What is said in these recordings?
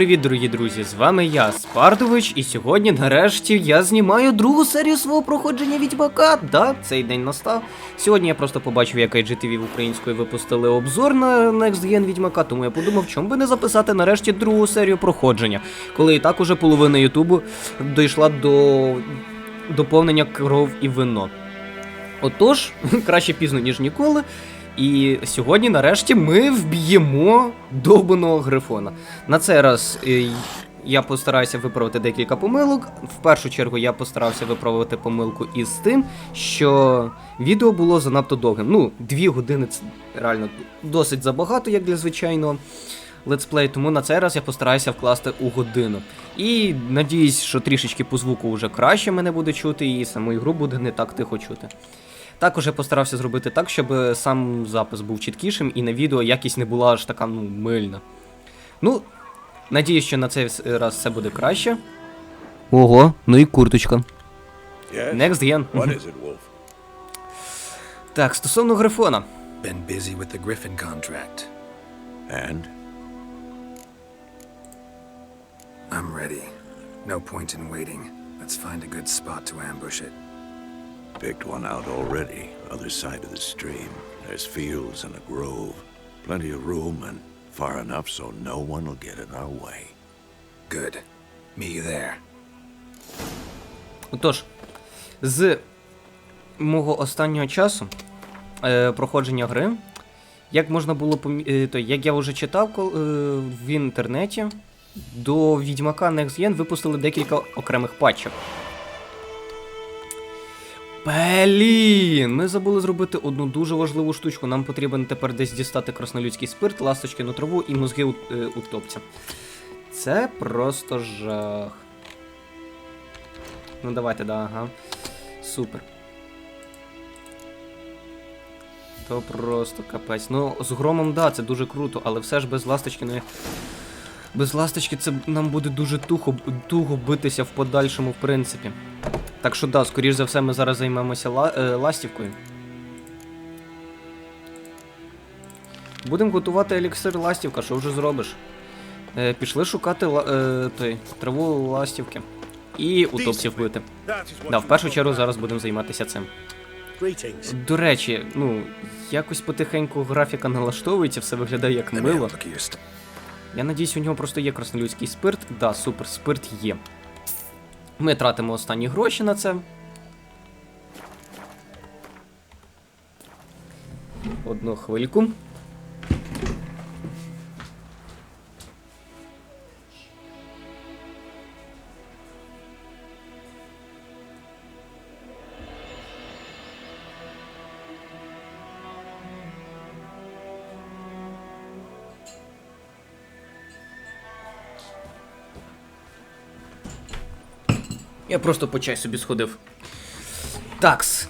привіт, дорогі друзі! З вами я, Спартович, і сьогодні, нарешті, я знімаю другу серію свого проходження Відьмака. Да, цей день настав. Сьогодні я просто побачив, як IGTV українською випустили обзор на Next Gen Відьмака, тому я подумав, чому би не записати нарешті другу серію проходження, коли і так уже половина Ютубу дійшла до доповнення кров і вино. Отож, краще пізно, ніж ніколи. І сьогодні, нарешті, ми вб'ємо довбаного грифона. На цей раз я постараюся виправити декілька помилок. В першу чергу я постарався виправити помилку із тим, що відео було занадто довгим. Ну, 2 години це реально досить забагато, як для звичайного летсплею, тому на цей раз я постараюся вкласти у годину. І надіюсь, що трішечки по звуку вже краще мене буде чути, і саму ігру буде не так тихо чути. Також я постарався зробити так, щоб сам запис був чіткішим і на відео якість не була аж така, мильна. Ну, надіюсь, що на цей раз все буде краще. Ого, ну і курточка. Next Gen. Так, стосовно грифона. Been busy with the Griffin contract. And? I'm ready. No point in waiting. Let's find a good spot to ambush it. Picked one out already, other side of the stream. There's fields and a grove. Plenty of room and far enough so no one will get in our way. Good. Meet you there. Отож, з мого останнього часу проходження гри, як можна було як я вже читав в інтернеті, до Відьмака Next Gen випустили декілька окремих патчів. Блін, ми забули зробити одну дуже важливу штучку. Нам потрібен тепер десь дістати краснолюдський спирт, ласточкину траву і мозги утопця. Це просто жах. Ну давайте, да, ага. Супер. То просто капець. Ну, з громом, да, це дуже круто, але все ж без ласточкиної... Без ласточки це нам буде дуже туго битися в подальшому, в принципі. Так що да, скоріш за все ми зараз займемося ластівкою. Будемо готувати еліксир ластівка, що вже зробиш? Пішли шукати траву ластівки. І утопців бити. Да, в першу чергу зараз будемо займатися цим. До речі, ну, якось потихеньку графіка налаштовується, все виглядає як мило. Я надіюсь, у нього просто є краснолюдський спирт. Да, супер, спирт є. Ми тратимо останні гроші на це. Одну хвильку. Я просто по чай собі сходив. Такс.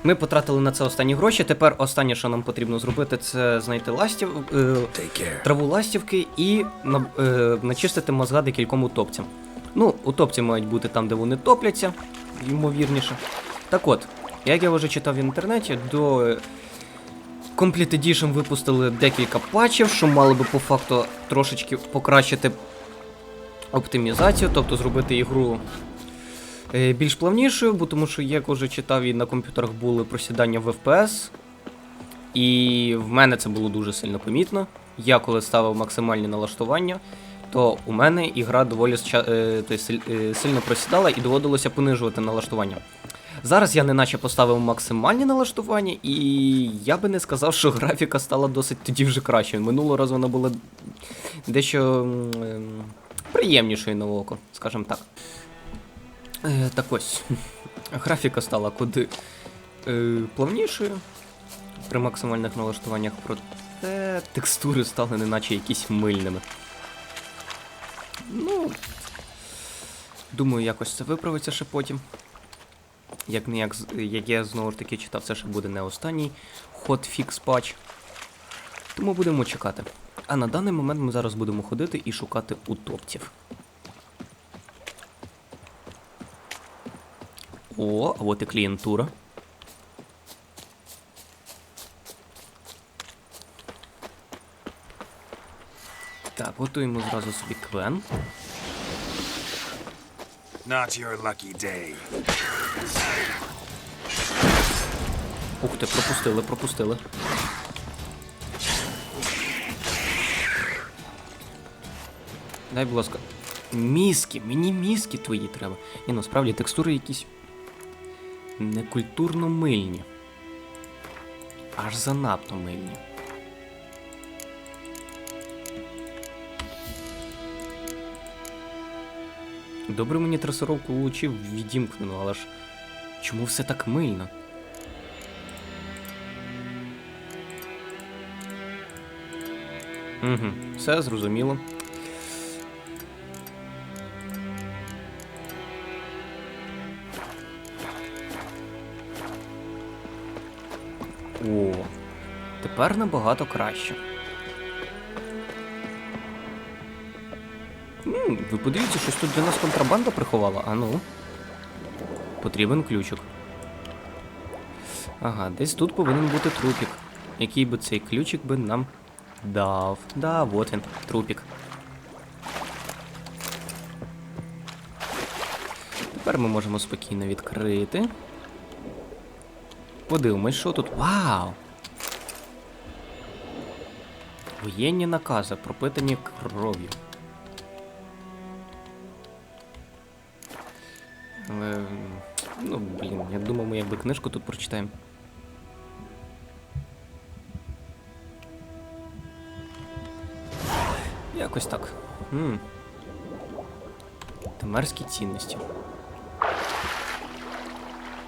Ми потратили на це останні гроші. Тепер останнє, що нам потрібно зробити, це знайти траву ластівки і начистити мозга декільком утопцям. Ну, утопці мають бути там, де вони топляться, ймовірніше. Так от, як я вже читав в інтернеті, до Complete Edition випустили декілька патчів, що мали би по факту трошечки покращити оптимізацію, тобто зробити ігру більш плавнішою, бо тому що, як вже читав, і на комп'ютерах були просідання в FPS. І в мене це було дуже сильно помітно. Я коли ставив максимальні налаштування, то у мене ігра доволі сильно просідала і доводилося понижувати налаштування. Зараз я неначе поставив максимальні налаштування, і я би не сказав, що графіка стала досить тоді вже кращою. Минулого разу вона була дещо приємнішою на око, скажімо так. Так ось, графіка стала куди плавнішою при максимальних налаштуваннях, проте текстури стали неначе якісь мильними. Ну, думаю, якось це виправиться ще потім. Як я знову ж таки читав, це ще буде не останній хотфікс патч. Тому будемо чекати. А на даний момент ми зараз будемо ходити і шукати утопців. О, а от і клієнтура. Так, готуємо зразу собі квен. Not your lucky day. Ух ти, пропустили. Дай, будь ласка. Мізки, мені мізки твої треба. Ні, ну справді текстури якісь некультурно мильні. Аж занадто мильні. Добре мені трасировку влучив відімкнено, але ж чому все так мильно? Угу, все зрозуміло. О, тепер набагато краще. Ви подивіться, щось тут для нас контрабанда приховала. А ну. Потрібен ключик. Ага, десь тут повинен бути трупік. Який би цей ключик би нам дав. Да, вот він, трупік. Тепер ми можемо спокійно відкрити. Подивимось, що тут. Вау! Воєнні накази, пропитані кров'ю. Але... Ну, блін, я думав, ми якби книжку тут прочитаємо. Якось так. Темерські цінності.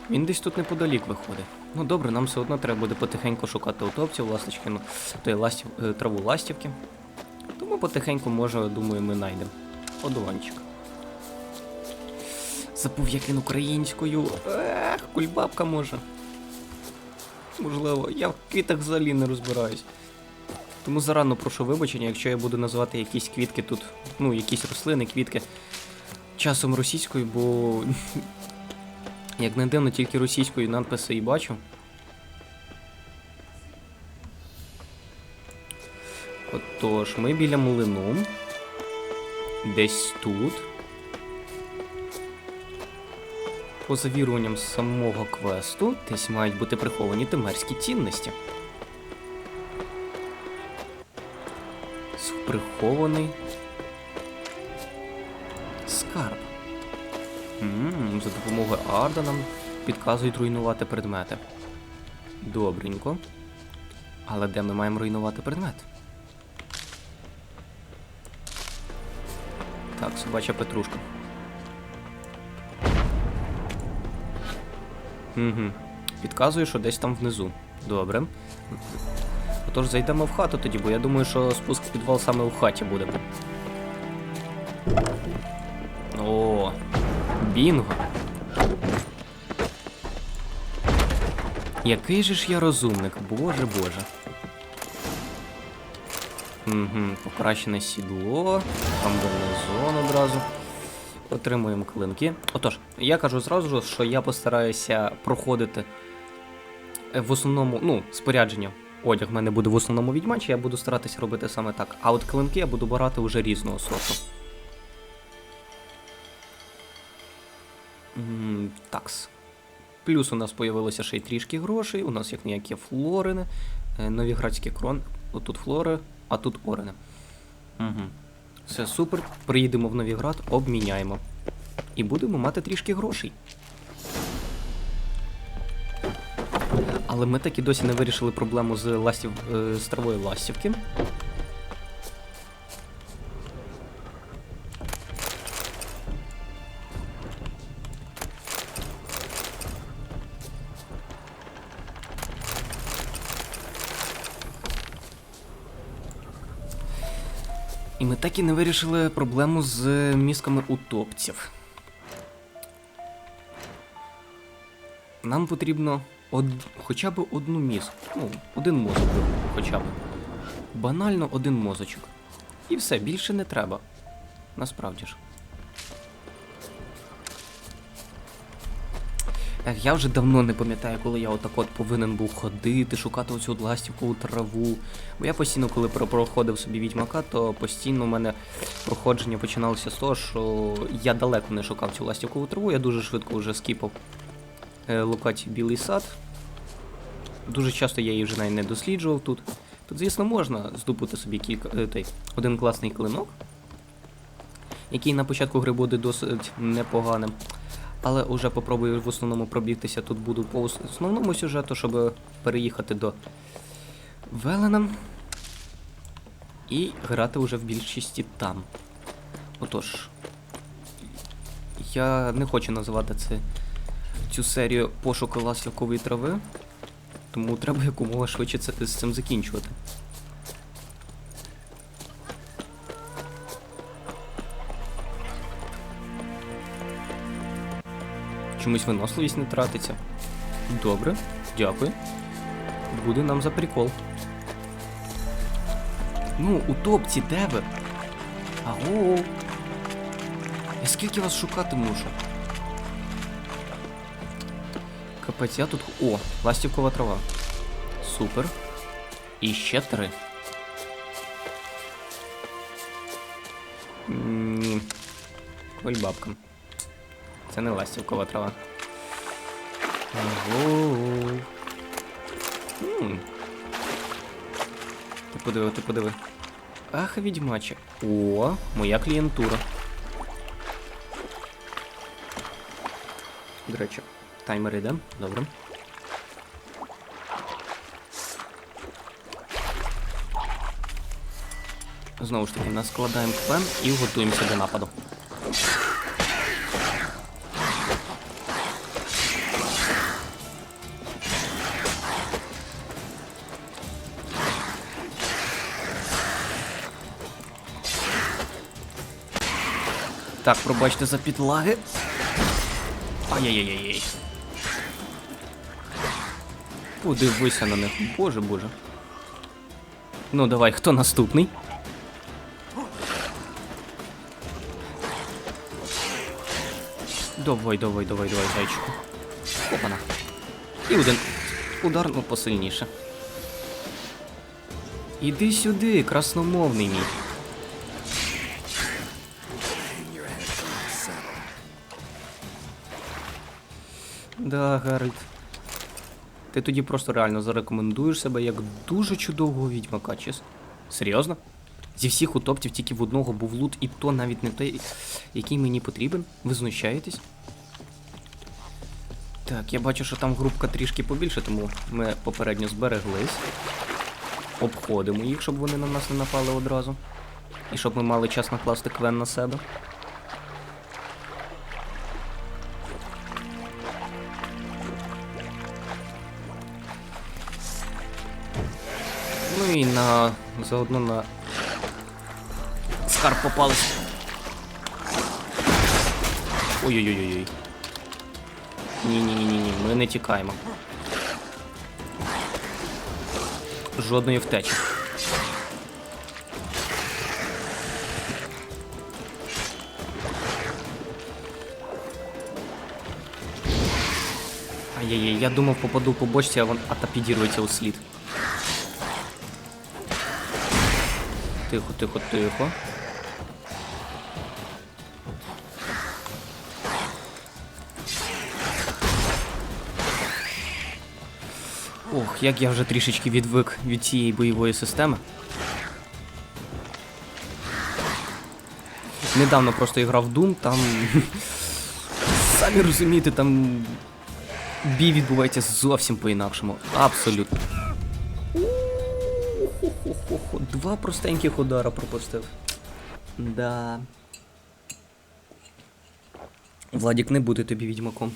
Він десь тут неподалік виходить. Ну добре, нам все одно треба буде потихеньку шукати утопців, ласточкину, траву ластівки. Тому потихеньку, може, думаю, ми знайдемо. Одуванчик. Забув, як він українською. Кульбабка може. Можливо, я в квітах взагалі не розбираюсь. Тому зарано прошу вибачення, якщо я буду називати якісь квітки тут, ну, якісь рослини, квітки часом російською, бо, як не дивно, тільки російською надписи і бачу. Отож, ми біля млину. Десь тут. По завіруванням самого квесту, десь мають бути приховані темерські цінності. Прихований скарб. За допомогою Арда нам підказують руйнувати предмети. Добренько. Але де ми маємо руйнувати предмет? Так, собача петрушка. Підказує, що десь там внизу. Добре. Отож, зайдемо в хату тоді, бо я думаю, що спуск в підвал саме в хаті буде. О, бінго. Який же ж я розумник, боже. Покращене сідло, комбінезон одразу. Отримуємо клинки. Отож, я кажу зразу, що я постараюся проходити в основному, ну, спорядження. Одяг в мене буде в основному відьмачі, я буду старатися робити саме так. А от клинки я буду брати вже різного сорту. Такс. Плюс у нас появилося ще й трішки грошей, у нас як ніякі флорини, новіградські крон. Отут флори, а тут орени. Все супер, приїдемо в Новіград, обміняємо. І будемо мати трішки грошей. Але ми так і досі не вирішили проблему з травою ластівки. І ми так і не вирішили проблему з мізками утопців. Нам потрібно хоча б одну мізку. Ну, один мозок хоча б. Банально один мозочок. І все, більше не треба. Насправді ж. Я вже давно не пам'ятаю, коли я отак от повинен був ходити, шукати оцю ластівкову траву. Бо я постійно, коли проходив собі відьмака, то постійно у мене проходження починалося з того, що я далеко не шукав цю ластівкову траву, я дуже швидко вже скіпав локацію Білий сад. Дуже часто я її вже навіть не досліджував тут. Тут, звісно, можна здобути собі один класний клинок, який на початку гри буде досить непоганим. Але вже попробую в основному пробігтися тут буду по основному сюжету, щоб переїхати до Велена і грати вже в більшості там. Отож, я не хочу називати цю серію пошуку ластівкової трави, тому треба якомога швидше з цим закінчувати. Чомусь виносливість не тратиться. Добре, дякую. Буде нам за прикол. Ну, у топці, де ви? Аго! Я скільки вас шукати мушу? Капець, я тут... О, ластівкова трава. Супер. І ще 3. Ні. Кольбабка. Це не ластівкова трава. Ого. Ти подиви. Ах, відьмаче. О, моя клієнтура. До речі, таймер йде. Добре. Знову ж таки, наскладаємо план і готуємося до нападу. Так, пробачте за підлаги. Ай-яй-яй-яй. Подивися на них. Боже. Ну, давай, хто наступний? Давай, зайчику. Опана. І один удар, ну, посильніше. Іди сюди, красномовний мій. Да, Гарольд. Ти тоді просто реально зарекомендуєш себе як дуже чудового відьмака, чесно. Серйозно? Зі всіх утоптів тільки в одного був лут, і то навіть не той, який мені потрібен. Ви знущаєтесь? Так, я бачу, що там групка трішки побільше, тому ми попередньо збереглись. Обходимо їх, щоб вони на нас не напали одразу. І щоб ми мали час накласти квен на себе. Ну і заодно на скарб попались. Ой-ой-ой-ой. Ні, ми не тікаємо. Жодної втечі. Ай-яй-яй, я думав попаду по бочці, а ата підірветься у слід. Тихо. Ох, як я вже трішечки відвик від цієї бойової системи. Недавно просто грав в Doom, там... Самі розумієте, там... Бій відбувається зовсім по-інакшому. Абсолютно. Два простеньких удара пропустив. Да. Владік, не буде тобі відьмаком.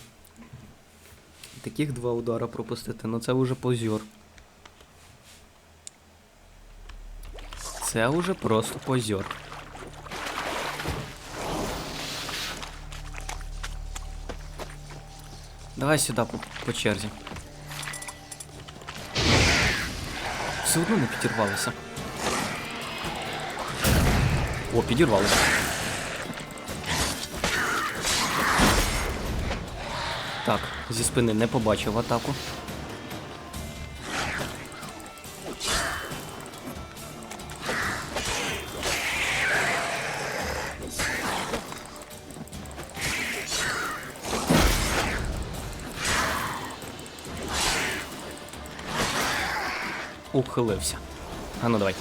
Таких 2 удара пропустити, ну це вже позір. Це вже просто позір. Давай сюди по черзі. Все одно не підірвалося. О, підірвалося. Так, Зі спини не побачив атаку. Ухилився. А ну давай.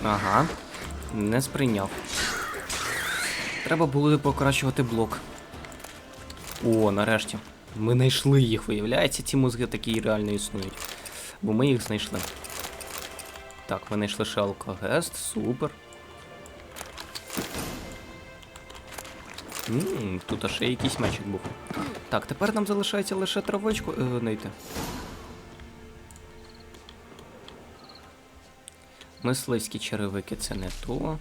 Ага. Не сприйняв. Треба було покращувати блок. О, нарешті. Ми знайшли їх, виявляється, ці мозги такі реально існують. Бо ми їх знайшли. Так, ми знайшли ще алкогест, супер. Тут ще якийсь мечик був. Так, тепер нам залишається лише травичку знайти. Мисливські черевики це не то.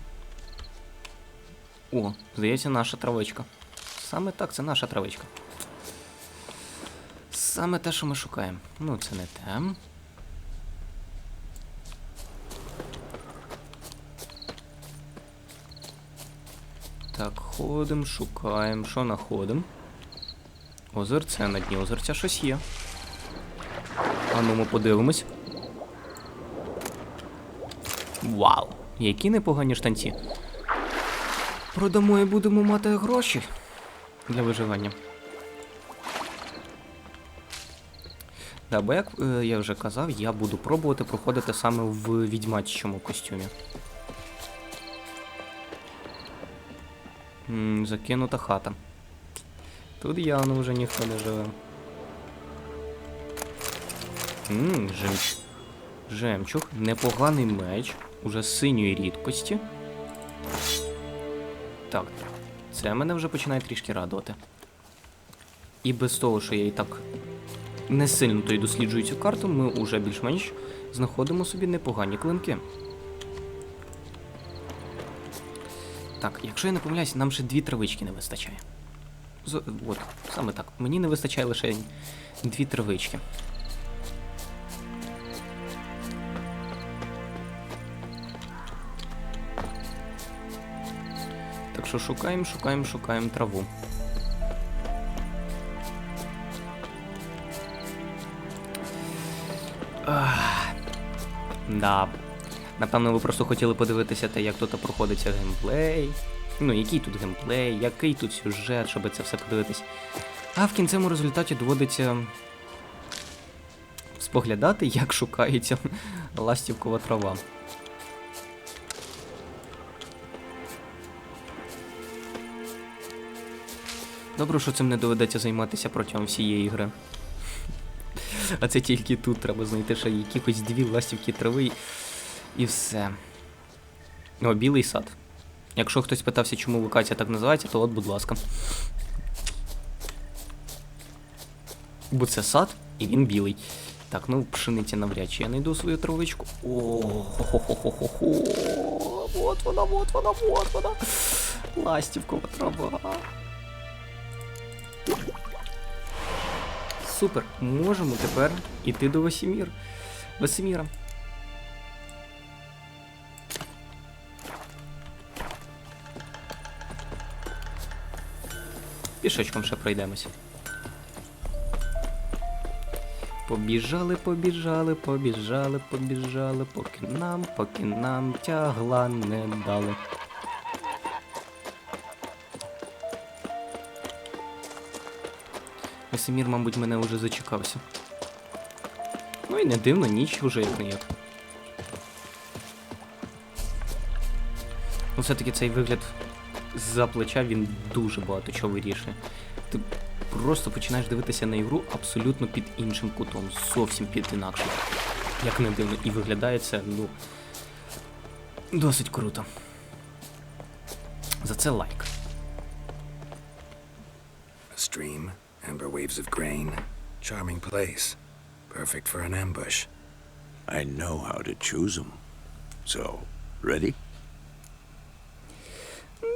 О, здається, наша травичка. Саме так, це наша травичка. Саме те, що ми шукаємо. Ну, це не те. Так, ходимо, шукаємо. Що знаходимо? Озерце на дні. Озерця щось є. А ну ми подивимось. Вау! Які непогані штанці. Продамо і будемо мати гроші для виживання. Да, бо як я вже казав, я буду пробувати проходити саме в відьмачому костюмі. Закинута хата. Тут явно вже ніхто не живе. Жемчуг. Непоганий меч. Уже синьої рідкості. Так, це мене вже починає трішки радувати. І без того, що я і так не сильно то й досліджую цю карту, ми уже більш-менш знаходимо собі непогані клинки. Так, якщо я не помиляюсь, нам ще 2 травички не вистачає. От, саме так. Мені не вистачає лише 2 травички. Так що шукаємо траву. Да. Напевно, ви просто хотіли подивитися те, як тут проходиться геймплей. Ну, який тут геймплей, який тут сюжет, щоб це все подивитись. А в кінцевому результаті доводиться споглядати, як шукається ластівкова трава. Добре, що цим не доведеться займатися протягом всієї гри. А це тільки тут треба знайти ще якихось 2 ластівки трави і все. О, білий сад. Якщо хтось питався, чому локація так називається, то от, будь ласка. Бо це сад, і він білий. Так, ну, пшениці навряд чи я знайду свою травичку. О-хо-хо-хо-хо-хо. Вот вона. Ластівкова трава. Супер, можемо тепер іти до Весеміра. Пішечком ще пройдемося. Побіжали, поки нам тягла не дали. Весемір, мабуть, мене вже зачекався. Ну і не дивно, ніч уже як не як. Ну все-таки цей вигляд з-за плеча, він дуже багато чого вирішує. Ти просто починаєш дивитися на ігру абсолютно під іншим кутом, зовсім під інакшим. Як не дивно, і виглядає це, ну, досить круто. За це лайк. Stream, amber waves of grain. Charming place. Perfect for an ambush. I know how to choose them. So, ready?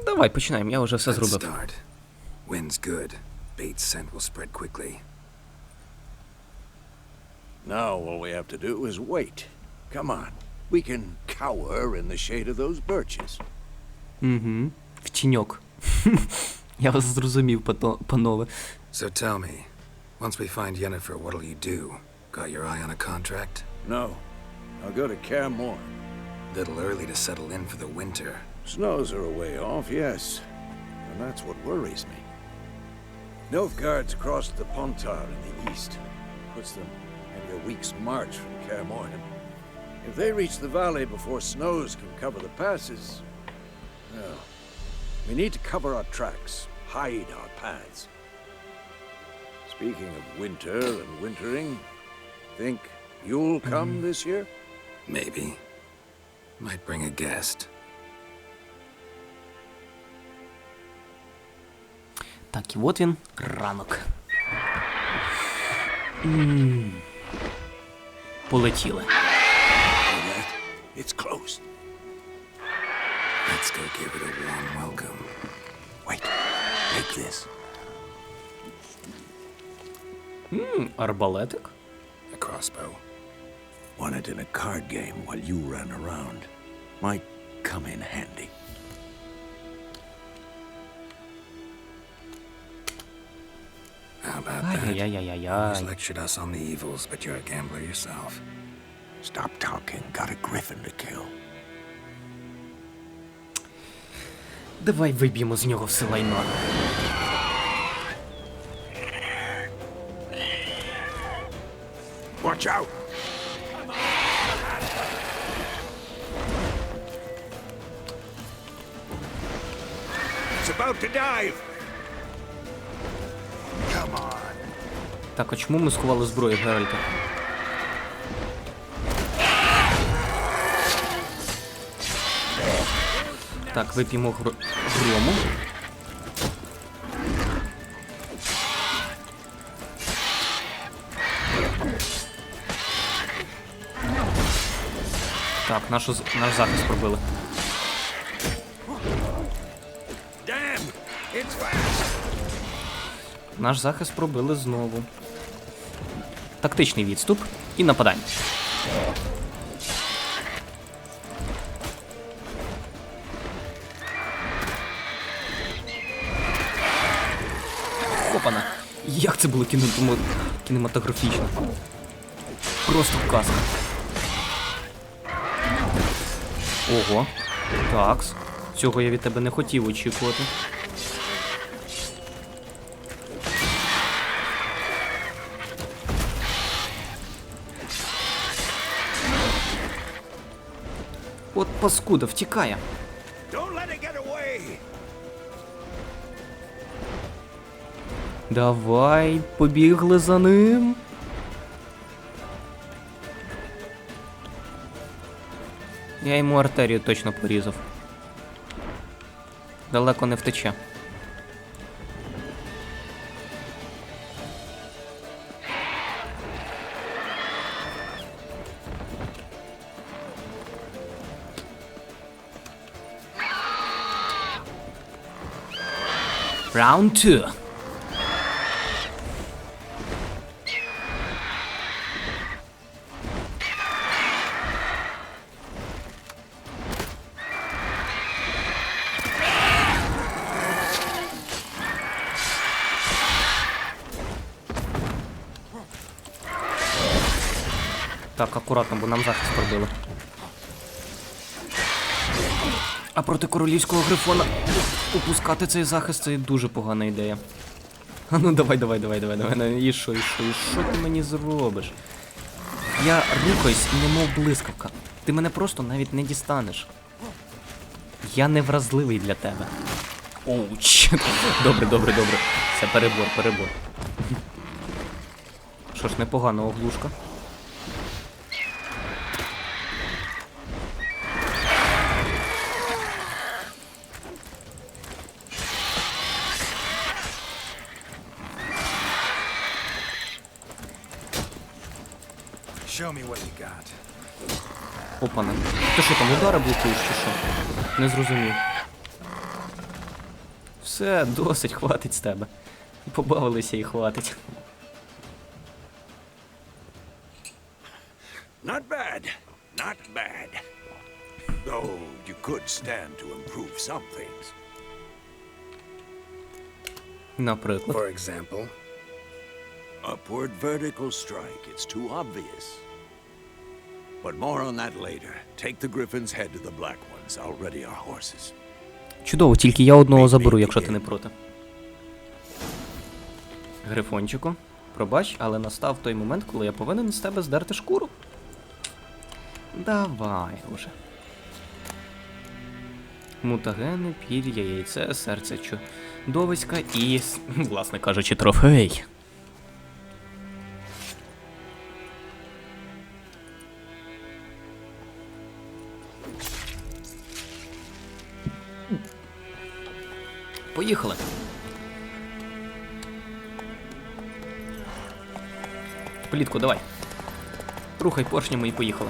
Давай, починаємо, я вже все Let's зробив. start. Wind's good. Bait's scent will spread quickly. Now all we have to do is wait. Come on. We can cower in the shade of those birches. В тіньок. Я вас зрозумів, панове. So tell me, Once we find Yennefer, what'll you do? Got your eye on a contract? No. I'll go to Kaer Morhen. Little early to settle in for the winter. Snows are a way off, yes. And that's what worries me. Nilfgaard's across the Pontar in the east. Puts them maybe a week's march from Kaer Morhen. If they reach the valley before snows can cover the passes, well, we need to cover our tracks, hide our paths. Speaking of winter and wintering, think you'll come this year? Maybe. Might bring a guest. Так, і от він, ранок. Полетіли. It's closed. Let's go give it a warm welcome. Wait, take this. Арбалетик? A crossbow. Won it in a card game while you ran around. Might come in handy. How about that? He's Ай-яй-яй-яй-яй. lectured us on the evils, but you're a gambler yourself. Stop talking. Got a griffin to kill. Давай виб'ємо з нього все лайно. Watch out! It's about to dive. Come on. Так, а чому ми сховали зброю Геральта? Так, вип'ємо грому. Так, наш захист пробили. Damn, it's fast. Наш захист пробили знову. Тактичний відступ і нападання. Опана. Як це було кінематографічно? Просто казка. Ого. Такс. Цього я від тебе не хотів очікувати. От паскуда, втікає. Don't let it get away. Давай, побігли за ним. Я йому артерію точно порізав. Далеко не втече. Round 2. Так, акуратно, бо нам захист пробили. А проти королівського грифона опускати цей захист — це дуже погана ідея. А ну давай. І що ти мені зробиш? Я рухаюсь, немов блискавка. Ти мене просто навіть не дістанеш. Я не вразливий для тебе. Оуч. Добре. Це перебор. Що ж, непогана оглушка. Show me what you got. Опана. Ти що там, удари блокуєш чи що? Не зрозумів. Все, досить, хватить з тебе. Побавилися і хватить. Not bad. Though you could stand to improve some things. Наприклад. For example, Upward vertical strike. It's too obvious. But more on that later. Take the Griffin's head to the Black Ones. I'll ready our horses. Чудово, тільки я одного заберу, якщо ти не проти. Грифончику, пробач, але настав той момент, коли я повинен з тебе здерти шкуру. Давай уже. Мутагени, пір'я, яйце, серце чудовиська і, власне кажучи, трофей. Поїхали. Плітку, давай. Рухай поршнями і поїхали.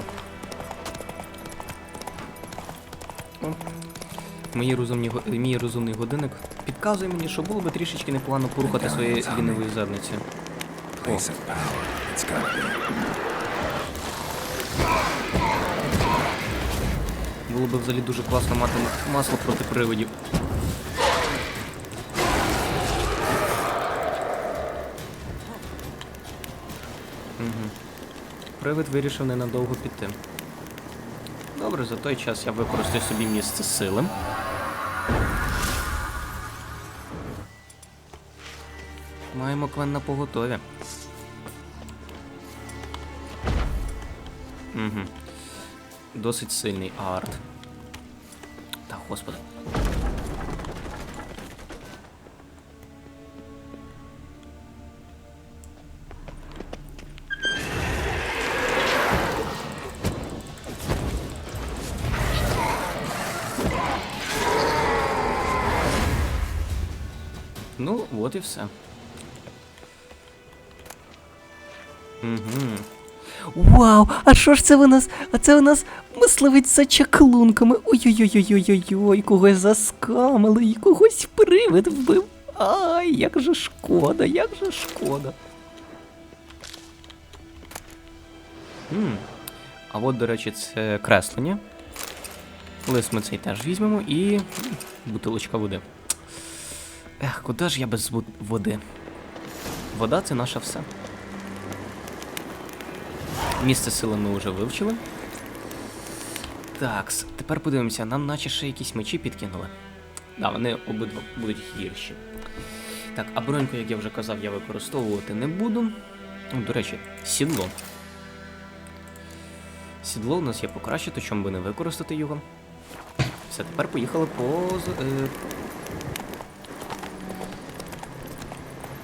О. Мій розумний годинник підказує мені, що було би трішечки непогано порухати своєю лінивою задницею. Place of power. It's gotta be. Було б взагалі дуже класно мати масло проти привидів. Угу. Привид вирішив ненадовго піти. Добре, за той час я використаю собі місце сили. Маємо Квен на поготові. Угу. Досить сильний арт. Та, господи. Ну, от і все. Угу. Вау, а що ж це у нас? А це у нас мисливець за чаклунками. Ой-ой-ой-ой-ой-ой, когось заскамили і когось привид вбив. Ай, як же шкода, як же шкода. А от, до речі, це креслення. Лист ми цей теж візьмемо і бутилочка води. Ех, куди ж я без води? Вода — це наше все. Місце сили ми вже вивчили. Так, тепер подивимося, нам наче ще якісь мечі підкинули. Да, вони обидва будуть гірші. Так, а броньку, як я вже казав, я використовувати не буду. До речі, сідло. Сідло у нас є покращити, чому би не використати його. Все, тепер поїхали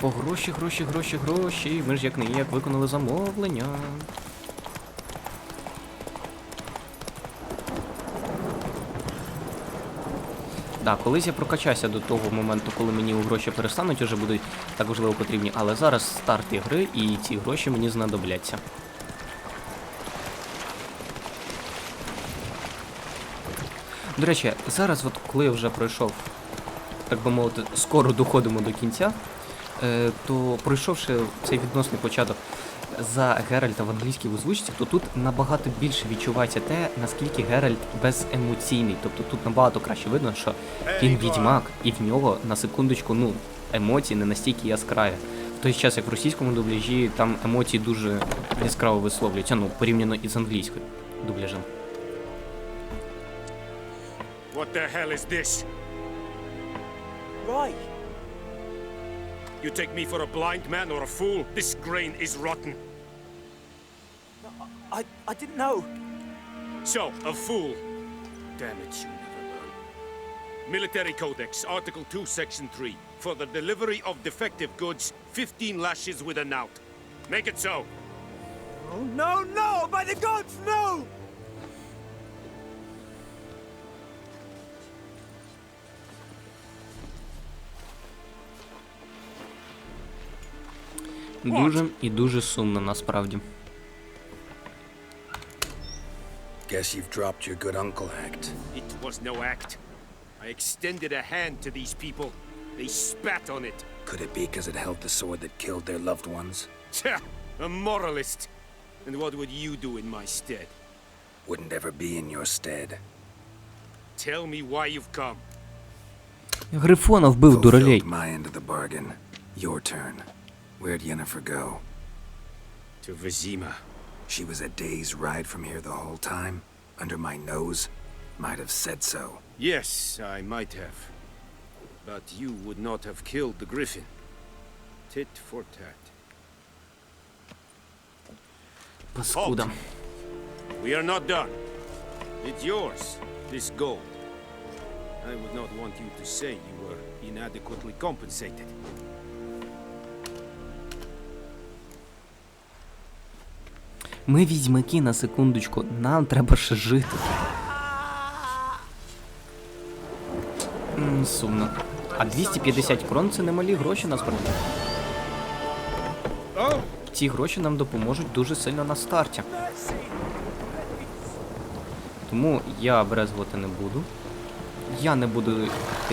по гроші. Ми ж як не як виконали замовлення. Так, колись я прокачаюся до того моменту, коли мені гроші перестануть, вже будуть так важливо потрібні, але зараз старт ігри і ці гроші мені знадобляться. До речі, зараз, от коли я вже пройшов, так би мовити, скоро доходимо до кінця, то пройшовши цей відносний початок за Геральта в англійській озвучці, то тут набагато більше відчувається те, наскільки Геральт беземоційний. Тобто тут набагато краще видно, що він відьмак, і в нього, на секундочку, емоції не настільки яскраві. В той час, як в російському дубляжі, там емоції дуже яскраво висловлюються, порівняно із англійською дубляжем. What the hell is this? Right. You take me for a blind man or a fool? This grain is rotten. I didn't know. So, a fool. Damn it, you never learn. Military Codex, Article 2, Section 3. For the delivery of defective goods, 15 lashes with a knout. Make it so. Oh, no! By the gods, no! Дуже і дуже сумно, насправді. Guess you've dropped your good uncle act. It was no act. I extended a hand to these people. They spat on it. Could it be because it held the sword that killed their loved ones? Tja, a moralist. And what would you do in my stead? Wouldn't ever be in your stead. Tell me why you've come. Грифона вбив, дуралей. Fulfilled my end of the bargain. Your turn. Where'd Yennefer go? To Vizima. She was a day's ride from here the whole time? Under my nose? Might have said so. Yes, I might have. But you would not have killed the griffin. Tit for tat. Паскуда. We are not done. It's yours, this gold. I would not want you to say you were inadequately compensated. Ми відьмаки, на секундочку, нам треба ще жити. Сумно. А 250 крон це немалі гроші насправді. Ці гроші нам допоможуть дуже сильно на старті. Тому я брезгувати не буду. Я не буду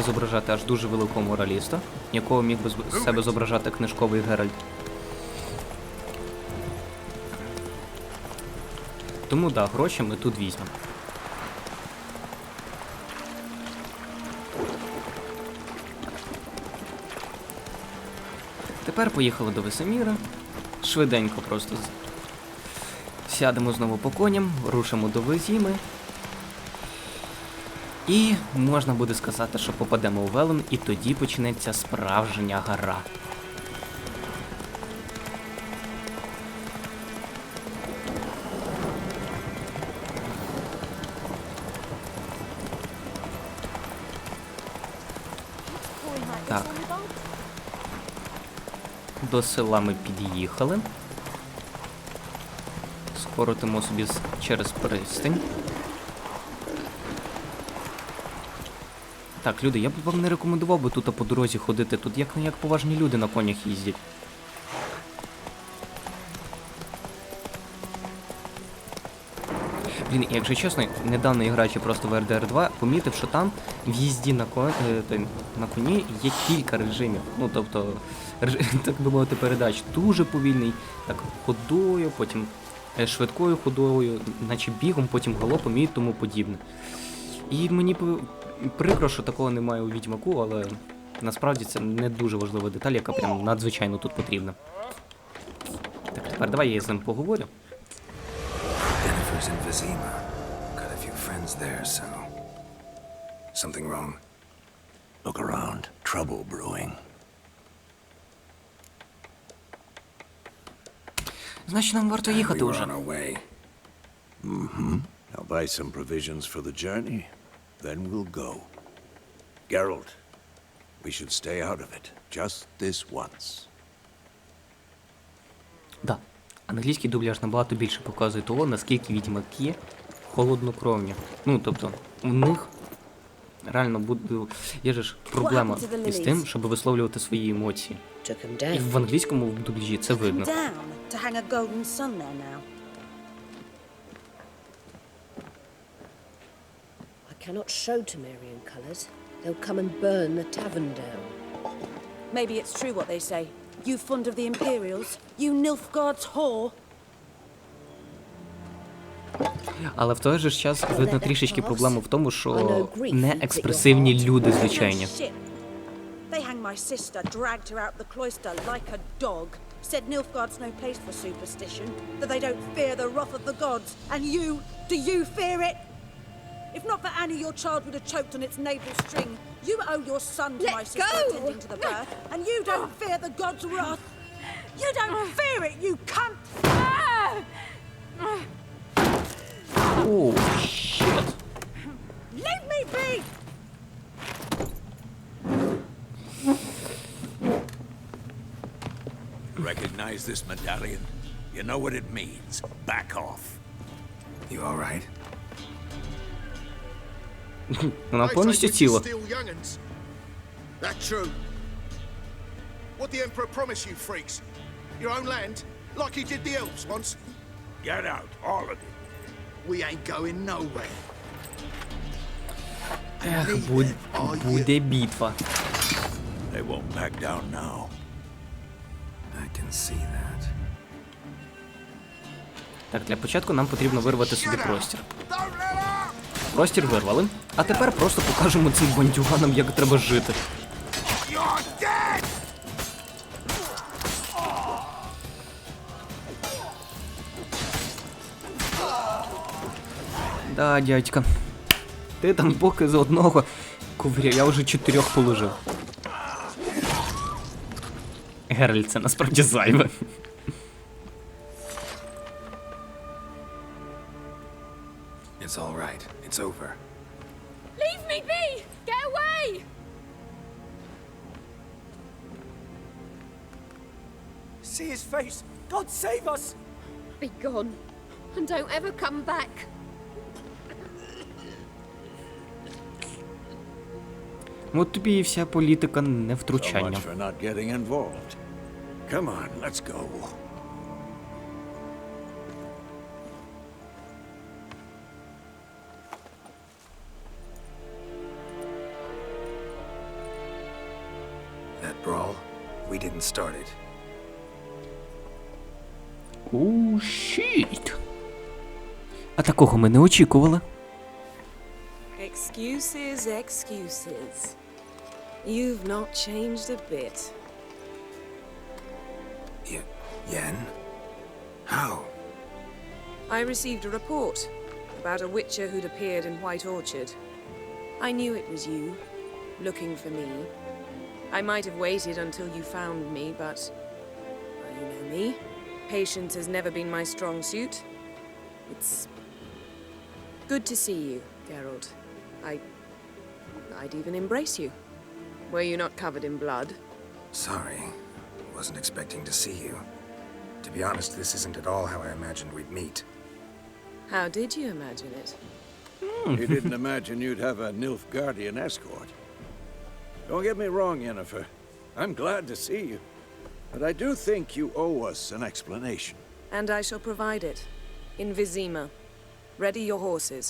зображати аж дуже великого мораліста, якого міг би з себе зображати книжковий Геральт. Тому да, гроші ми тут візьмемо. Тепер поїхали до Весеміра. Швиденько просто сядемо знову по коням, рушимо до Везіми. І можна буде сказати, що попадемо у Велен, і тоді почнеться справжня гра. Так. До села ми під'їхали. Скоротимо собі через пристань. Так, люди, я б вам не рекомендував би тут по дорозі ходити. Тут як поважні люди на конях їздять. Блін, якщо чесно, недавно граючи просто в RDR 2, помітив, що там в їзді на коні є кілька режимів. Ну, тобто, так би мовити, передач дуже повільний, так, ходою, потім швидкою ходою, наче бігом, потім галопом і тому подібне. І мені прикро, що такого немає у Відьмаку, але насправді це не дуже важлива деталь, яка прям надзвичайно тут потрібна. Так, тепер давай я з ним поговорю. Yennefer's in Vizima. Got a few friends there, so... Something wrong? Look around. Trouble brewing. Значить, нам варто їхати We were уже. on our way. I'll buy some provisions for the journey, then we'll go. Geralt, we should stay out of it, just this once. Да. Англійський дубляж набагато більше показує того, наскільки відьмаки холоднокровні. Ну, тобто, у них реально є ж проблема із тим, щоб висловлювати свої емоції. І в англійському дубляжі це видно. I cannot show Temerian colours. They'll come and burn the tavern down. Maybe it's true what they say. You fond of the Imperials? You Nilfgaard's whore? Але в той же ж час видно трішечки проблему в тому, що не експресивні люди звичайні. They hang my sister, dragged her out the cloister like a dog. Said Nilfgaard's no place for superstition, that they don't fear the wrath of the gods. And you, do you fear it? If not for Annie, your child would have choked on its navel string. You owe your son to my sister attending to the birth, and you don't fear the gods' wrath. You don't fear it, you cunt! Оу, щет. Leave me be! Recognize this medallion? You know what it means. Back off. You all right? Вона повністю ціла. That's true. What the Emperor promise you, freaks? Your own land? Like he did the elves once? Get out, all of you. We ain't going nowhere. Ех, буде битва. They won't back down now. I can see that. Так, для початку нам потрібно вирвати собі простір. Простір вирвали. А тепер просто покажемо цим бандюганам, як треба жити. Да, дядька. Ти там поки за одного ковря, я вже 4 положив. Геральт, це насправді зайве. It's all right. It's over. Leave me be! Get away! See his face! God save us! Be gone, and don't ever come back. От тобі і вся політика So невтручання. much for not getting involved. Come on, let's go. That brawl, we didn't start it. Оу, щіт. А такого ми не очікували. Excuses, excuses. You've not changed a bit. Yen? How? I received a report about a witcher who'd appeared in White Orchard. I knew it was you, looking for me. I might have waited until you found me, but... well, you know me. Patience has never been my strong suit. It's... good to see you, Geralt. I'd even embrace you. Were you not covered in blood? Sorry. Wasn't expecting to see you. To be honest, this isn't at all how I imagined we'd meet. How did you imagine it? You didn't imagine you'd have a Nilfgaardian escort. Don't get me wrong, Yennefer. I'm glad to see you. But I do think you owe us an explanation. And I shall provide it. In Vizima. Ready your horses.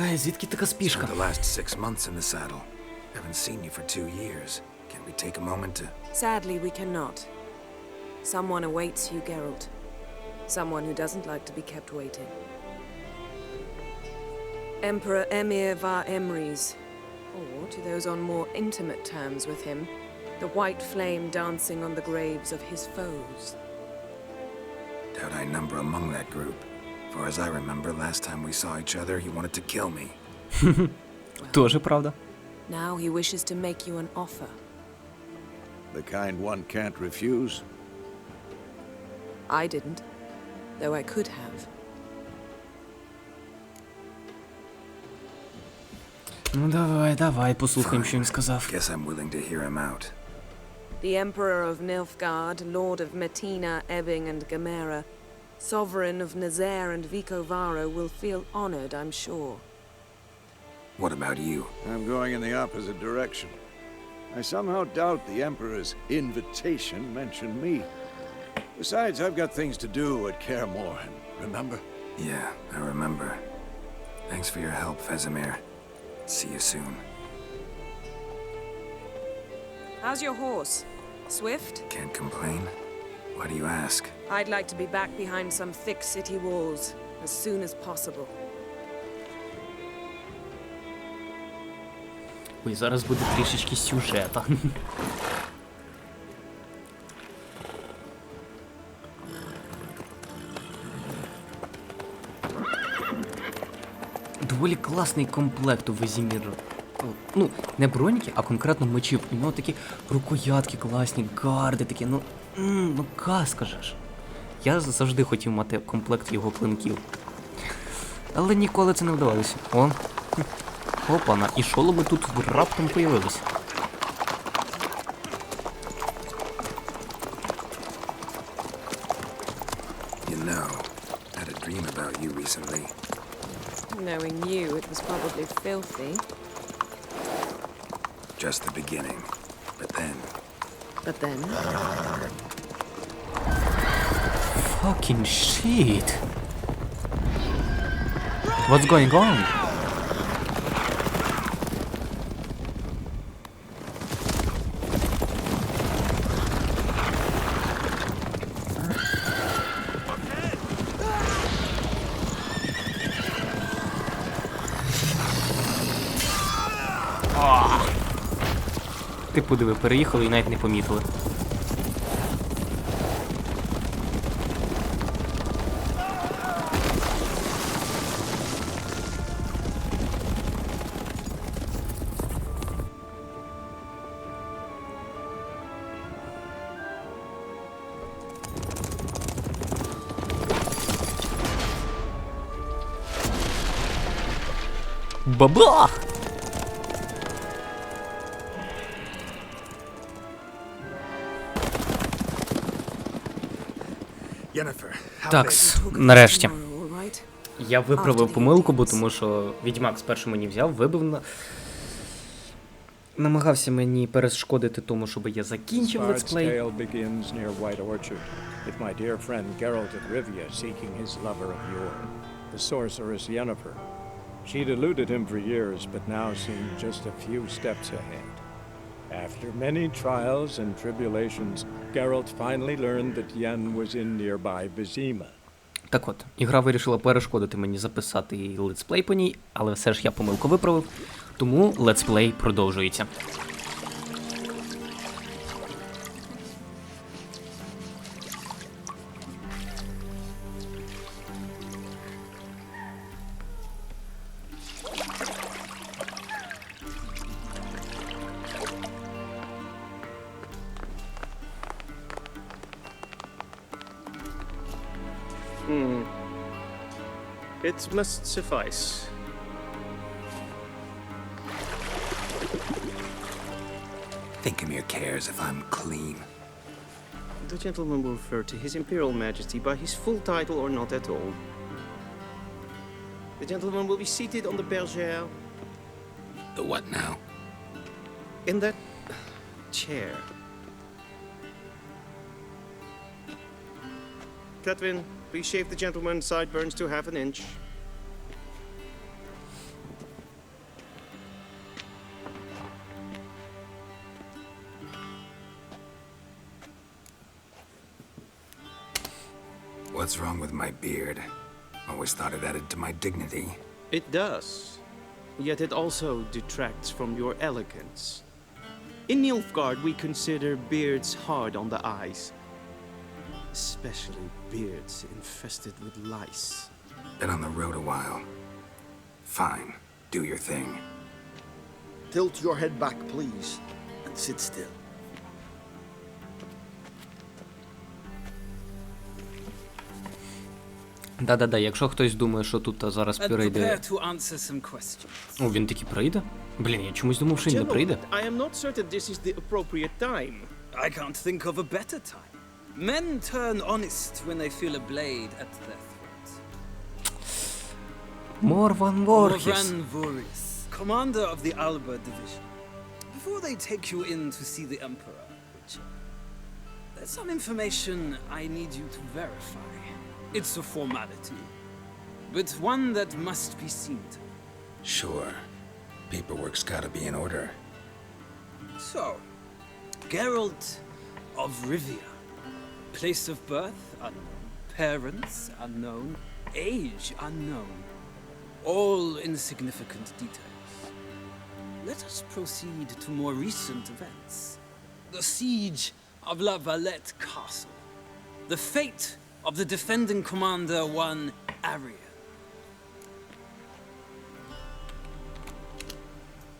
Ай, звідки така спішка? Spent the last 6 months in the saddle. Haven't seen you for 2 years. Can we take a moment to... Sadly, we cannot. Someone awaits you, Geralt. Someone who doesn't like to be kept waiting. Emperor Emir var Emrys. Or, to those on more intimate terms with him, the white flame dancing on the graves of his foes. Doubt I number among that group. For as I remember, last time we saw each other, he wanted to kill me. Тоже правда. Now he wishes to make you an offer. The kind one can't refuse. I didn't, though I could have. Ну давай, послухаємо, що він сказав. Guess I'm willing to hear him out. The Emperor of Nilfgaard, Lord of Metina, Ebbing, and Gamera, Sovereign of Nazaire and Vicovaro, will feel honored, I'm sure. What about you? I'm going in the opposite direction. I somehow doubt the Emperor's invitation mentioned me. Besides, I've got things to do at Kaer Morhen, remember? Yeah, I remember. Thanks for your help, Vesemir. See you soon. How's your horse? Swift? Can't complain. Why do you ask? I'd like to be back behind some thick city walls as soon as possible. Ой, зараз буде трішечки сюжета. Доволі класний комплект у Везіміру. Ну, не броніки, а конкретно мечів. У нього такі рукоятки класні, гарди такі, ну казка же ж. Я завжди хотів мати комплект його клинків. Але ніколи це не вдавалося. О, опана, і шоломи тут раптом появились. You know, I had a dream about you recently. Knowing you, it was probably filthy. Just the beginning. But then... But then... Fucking shit. What's going on? Ти подиви, переїхали і навіть не помітили. Бабах! Такс, нарешті. Я виправив помилку, бо тому що Відьмак спершу мені взяв, вибив на... Намагався мені перешкодити тому, щоб я закінчив Bard's летсплей. tale begins near White Orchard, with my dear friend Geralt of Rivia seeking his lover of yore, the sorceress Yennefer. She'd eluded him for years, but now seemed just a few steps ahead. After many trials and tribulations, Geralt finally learned that Yen was in nearby Vizima. Так от, ігра вирішила перешкодити мені записати летсплей по ній, але все ж я помилку виправив, тому летсплей продовжується. It must suffice. Thinkemere cares if I'm clean. The gentleman will refer to His Imperial Majesty by his full title or not at all. The gentleman will be seated on the bergère. The what now? In that chair. Catwin, please shave the gentleman's sideburns to half an inch. What's wrong with my beard? Always thought it added to my dignity. It does. Yet it also detracts from your elegance. In Nilfgaard, we consider beards hard on the eyes. Especially beards infested with lice. Been on the road a while. Fine, do your thing. Tilt your head back, please, and sit still. Да-да-да, якщо хтось думає, що тут зараз прийде... О, він таки прийде? Блін, я чомусь думав, що він не прийде. I am not certain this is the appropriate time. I can't think of a better time. Men turn honest when they feel a blade at their throat. Morvan Voorhis. Morvan Voorhis, commander of the Alba Division. Before they take you in to see the Emperor, Witcher, there's some information I need you to verify. It's a formality, but one that must be seen to. Sure. Paperwork's gotta be in order. So, Geralt of Rivia. Place of birth unknown. Parents unknown. Age unknown. All insignificant details. Let us proceed to more recent events. The siege of La Valette Castle. The fate of the defending commander, one Arian.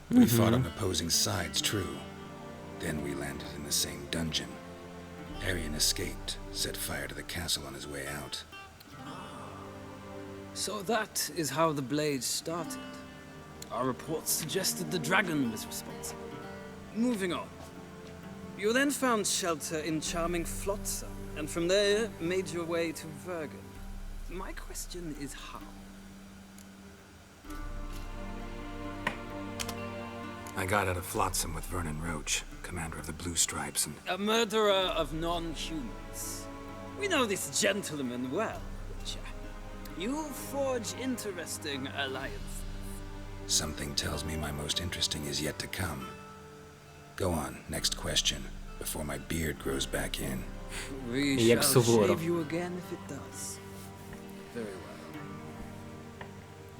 We fought on opposing sides, true. Then we landed in the same dungeon. Arian escaped, set fire to the castle on his way out. So that is how the blade started. Our reports suggested the dragon was responsible. Moving on. You then found shelter in charming Flotsam, and from there made your way to Vergen. My question is how? I got out of Flotsam with Vernon Roach, commander of the Blue Stripes, and... A murderer of non-humans. We know this gentleman well, Witcher. You forge interesting alliances. Something tells me my most interesting is yet to come. Go on, next question, before my beard grows back in. We Як shall суворо. shave you again if it does. Very well.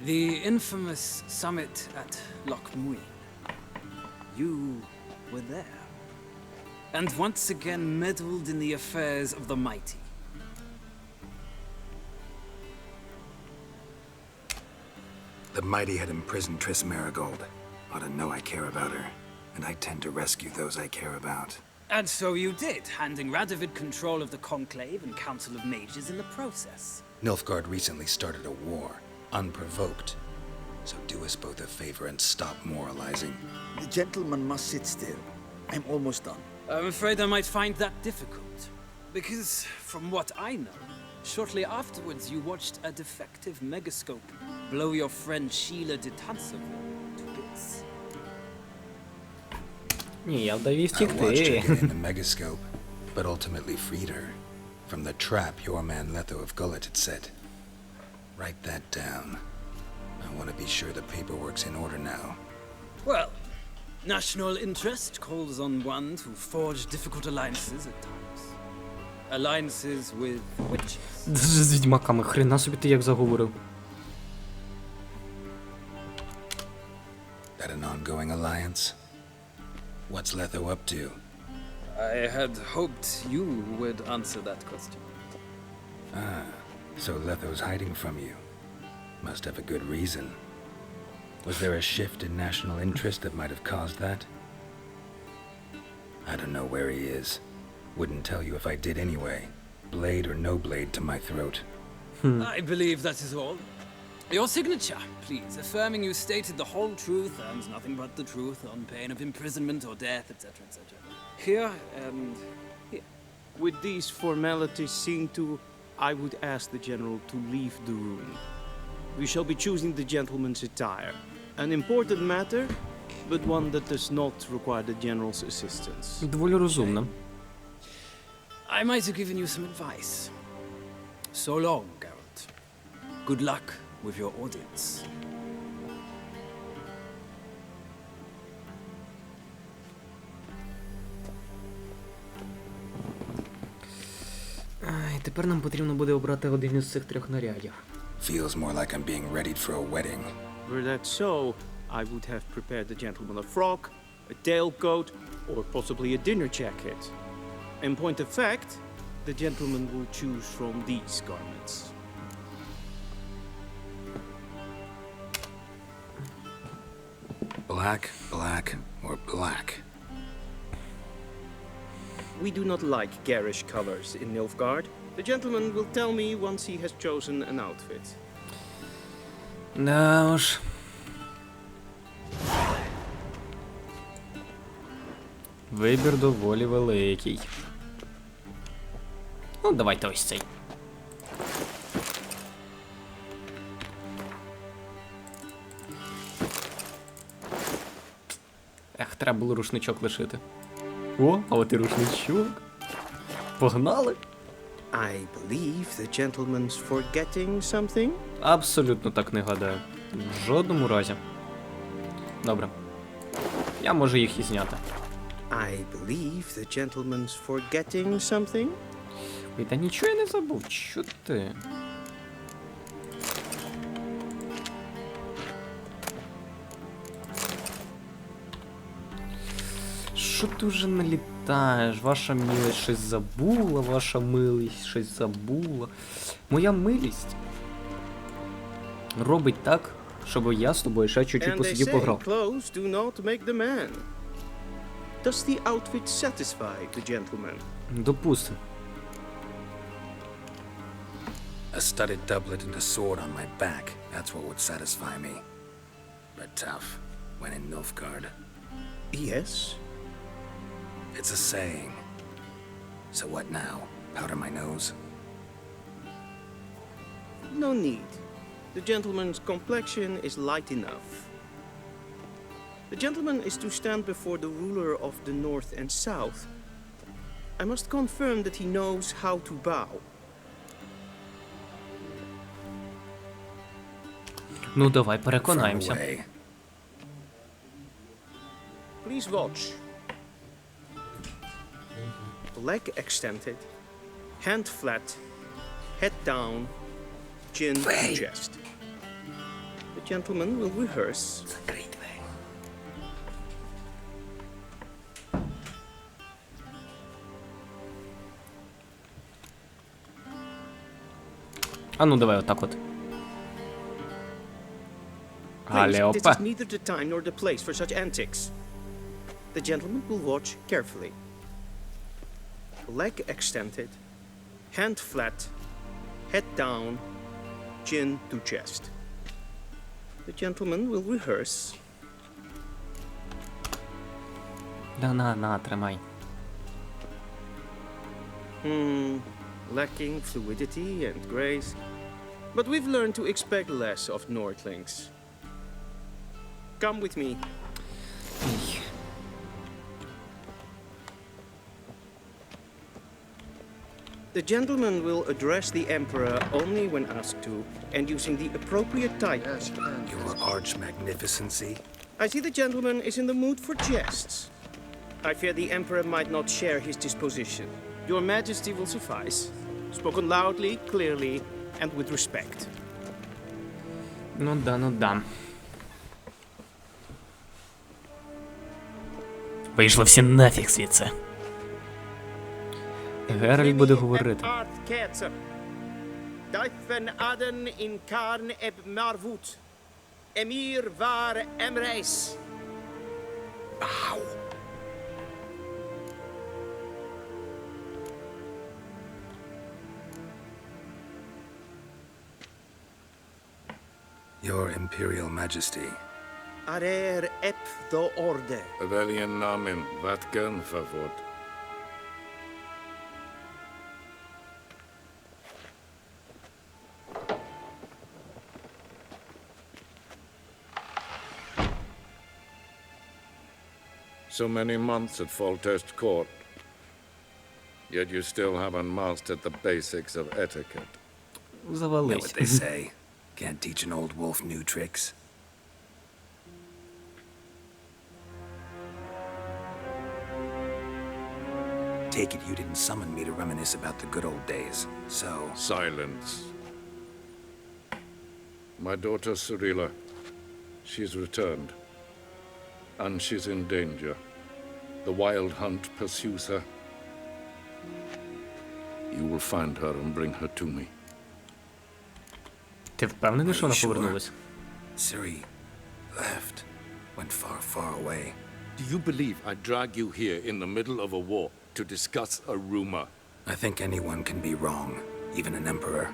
The infamous summit at Loch Muin. You were there. And once again meddled in the affairs of the mighty. The mighty had imprisoned Triss Marigold. Ought to know I care about her, and I tend to rescue those I care about. And so you did, handing Radovid control of the Conclave and Council of Mages in the process. Nilfgaard recently started a war, unprovoked. So do us both a favor and stop moralizing. The gentleman must sit still. I'm almost done. I'm afraid I might find that difficult. Because, from what I know, shortly afterwards you watched a defective megascope blow your friend Sheila de Tanserville to bits. Ні, я вдав їй I watched her втікти. get in the megascope, but ultimately freed her from the trap your man Letho of Gullet had set. Write that down. I want to be sure the paperwork's in order now. Well, national interest calls on one to forge difficult alliances at times. Alliances with witches. З відьмаками, хрена собі ти як заговорив. That an ongoing alliance? What's Letho up to? I had hoped you would answer that question. Ah, so Letho's hiding from you. Must have a good reason. Was there a shift in national interest that might have caused that? I don't know where he is. Wouldn't tell you if I did anyway. Blade or no blade to my throat. I believe that is all. Your signature, please, affirming you stated the whole truth and nothing but the truth on pain of imprisonment or death, etc., etc. Here and here. With these formalities seen to, I would ask the general to leave the room. We shall be choosing the gentleman's attire. An important matter, but one that does not require the general's assistance. Доволі розумно. I might have given you some advice. So long, Geralt. Good luck with your audience. Ай, тепер нам потрібно буде обрати один із цих трьох нарядів. Feels more like I'm being readied for a wedding. Were that so, I would have prepared the gentleman a frock, a tailcoat, or possibly a dinner jacket. In point of fact, the gentleman will choose from these garments. Black, black, or black? We do not like garish colors in Nilfgaard. The gentleman will tell me once he has chosen an outfit. Да уж. Вибір доволі великий. Ну, давайте ось цей. Ех, треба було рушничок лишити. О, а от і рушничок. Погнали! I believe the gentleman's forgetting something. Абсолютно так не гадаю. В жодному разі. Добре. Я можу їх і зняти. I believe the gentleman's forgetting something. Ой, та нічого я не забув. Чо ти? Що ти вже налітаєш? Ваша милість щось забула, ваша милість щось забула. Моя милість робить так, щоб я з тобою ще чуть-чуть And they посидів say пограв. clothes do not make the man. Does the outfit satisfy the gentleman? Допустим. A studded doublet and a sword on my back. That's what would satisfy me. But tough, when in Nilfgaard. Yes. It's a saying. So what now? Powder my nose? No need. The gentleman's complexion is light enough. The gentleman is to stand before the ruler of the North and South. I must confirm that he knows how to bow. Ну, давай From переконаємося. away. Please watch. Leg extended, hand flat, head down, chin to chest. The gentleman will rehearse. Great way. А ну давай отак от. Please, Але this опа. is neither the time nor the place for such antics. The gentleman will watch carefully. Leg extended, hand flat, head down, chin to chest. The gentleman will rehearse. Да на, тримай. Lacking fluidity and grace. But we've learned to expect less of Nordlings. Come with me. The gentleman will address the Emperor only when asked to, and using the appropriate titles. Your arch-magnificency. I see the gentleman is in the mood for jests. I fear the Emperor might not share his disposition. Your Majesty will suffice. Spoken loudly, clearly, and with respect. Ну да. Вийшли всі нафіг звідси. Геральт буде говорити. Daifen aden in karn eb marvut. Emir var emreis. Ow! Your Imperial Majesty. Arer ep do orde. Väljen namen, vatgen favort. So many months at Foltest Court, yet you still haven't mastered the basics of etiquette. You know what they say. Can't teach an old wolf new tricks. Take it you didn't summon me to reminisce about the good old days, so... Silence. My daughter Cyrilla, she's returned. And she's in danger. The Wild Hunt pursues her. You will find her and bring her to me. Ти впевнений, що вона повернулась? Ciri left. Went far, far away. Do you believe I drag you here in the middle of a war to discuss a rumor? I think anyone can be wrong, even an emperor.